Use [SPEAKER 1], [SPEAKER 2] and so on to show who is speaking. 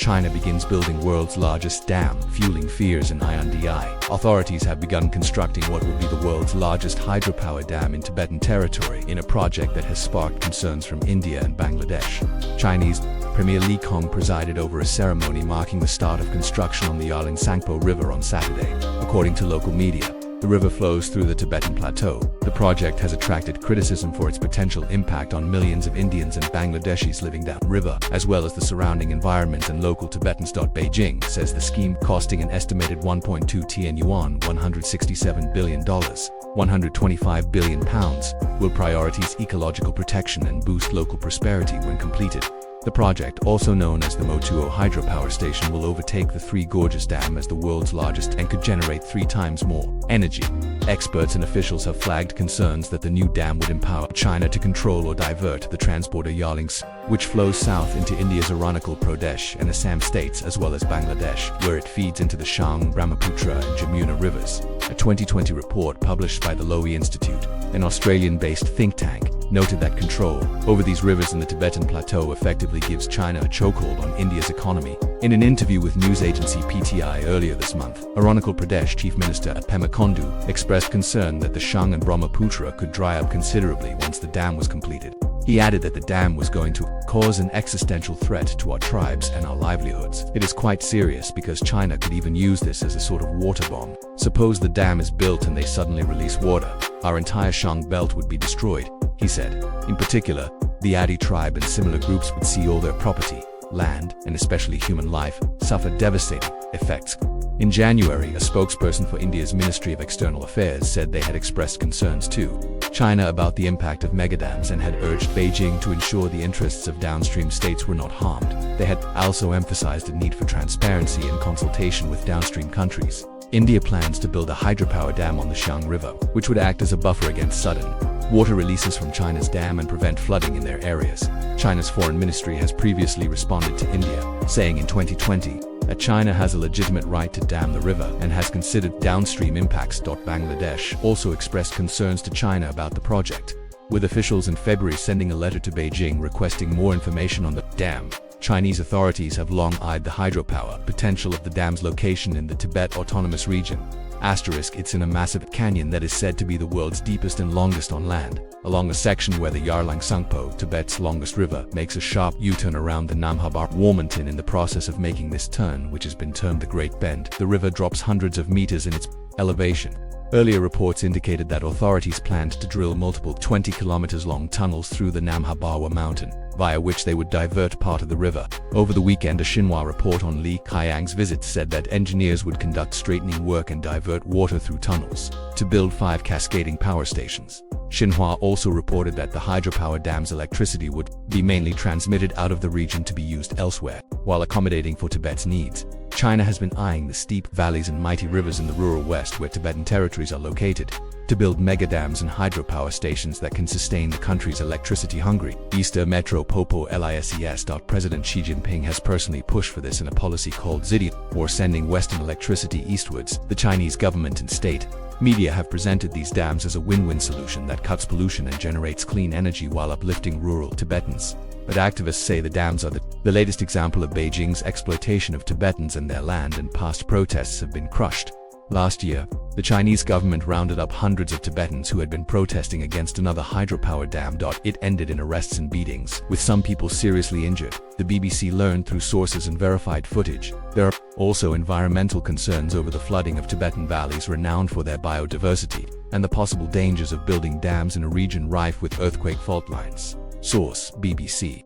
[SPEAKER 1] China begins building world's largest dam, fueling fears in Hyundai. Authorities have begun constructing what will be the world's largest hydropower dam in Tibetan territory, in a project that has sparked concerns from India and Bangladesh. Chinese Premier Li Kong presided over a ceremony marking the start of construction on the Yarlung Tsangpo River on Saturday. According to local media, the river flows through the Tibetan plateau. The project has attracted criticism for its potential impact on millions of Indians and Bangladeshis living downriver, as well as the surrounding environment and local Tibetans. Beijing says the scheme, costing an estimated 1.2 tn yuan $167 billion, £125 billion, will prioritize ecological protection and boost local prosperity when completed. The project, also known as the Motuo hydropower station, will overtake the Three Gorges Dam as the world's largest and could generate 3 times more energy. Experts and officials have flagged concerns that the new dam would empower China to control or divert the transporter Yarlung, which flows south into India's Arunachal Pradesh and Assam states, as well as Bangladesh, where it feeds into the Shang, Brahmaputra and Jamuna rivers. A 2020 report published by the Lowy Institute, an Australian-based think tank, noted that control over these rivers in the Tibetan plateau effectively gives China a chokehold on India's economy. In an interview with news agency PTI earlier this month, Arunachal Pradesh Chief Minister Pema Khandu expressed concern that the Shang and Brahmaputra could dry up considerably once the dam was completed. He added that the dam was going to cause an existential threat to our tribes and our livelihoods. It is quite serious because China could even use this as a sort of water bomb. Suppose the dam is built and they suddenly release water. Our entire Shang belt would be destroyed, he said. In particular, the Adi tribe and similar groups would see all their property, land, and especially human life suffer devastating effects. In January, a spokesperson for India's Ministry of External Affairs said they had expressed concerns to China about the impact of megadams and had urged Beijing to ensure the interests of downstream states were not harmed. They had also emphasized the need for transparency and consultation with downstream countries. India plans to build a hydropower dam on the Shang River, which would act as a buffer against sudden water releases from China's dam and prevent flooding in their areas. China's foreign ministry has previously responded to India, saying in 2020 that China has a legitimate right to dam the river and has considered downstream impacts. Bangladesh also expressed concerns to China about the project, with officials in February sending a letter to Beijing requesting more information on the dam. Chinese authorities have long eyed the hydropower potential of the dam's location in the Tibet Autonomous Region. It's in a massive canyon that is said to be the world's deepest and longest on land, along a section where the Yarlung Tsangpo, Tibet's longest river, makes a sharp U-turn around the Namhabar Warmanton. In the process of making this turn, which has been termed the Great Bend, the river drops hundreds of meters in its elevation. Earlier reports indicated that authorities planned to drill multiple 20 kilometers long tunnels through the Namhabarwa mountain, via which they would divert part of the river. Over the weekend, a Xinhua report on Li Kaiyang's visit said that engineers would conduct straightening work and divert water through tunnels to build 5 cascading power stations. Xinhua also reported that the hydropower dam's electricity would be mainly transmitted out of the region to be used elsewhere, while accommodating for Tibet's needs. China has been eyeing the steep valleys and mighty rivers in the rural west where Tibetan territories are located, to build megadams and hydropower stations that can sustain the country's electricity-hungry Eastern Metro Popo LISES. President Xi Jinping has personally pushed for this in a policy called Zidian, or sending Western electricity eastwards. The Chinese government and state media have presented these dams as a win-win solution that cuts pollution and generates clean energy while uplifting rural Tibetans. But activists say the dams are the latest example of Beijing's exploitation of Tibetans and their land, and past protests have been crushed. Last year, the Chinese government rounded up hundreds of Tibetans who had been protesting against another hydropower dam. It ended in arrests and beatings, with some people seriously injured, the BBC learned through sources and verified footage. There are also environmental concerns over the flooding of Tibetan valleys renowned for their biodiversity, and the possible dangers of building dams in a region rife with earthquake fault lines. Source: BBC.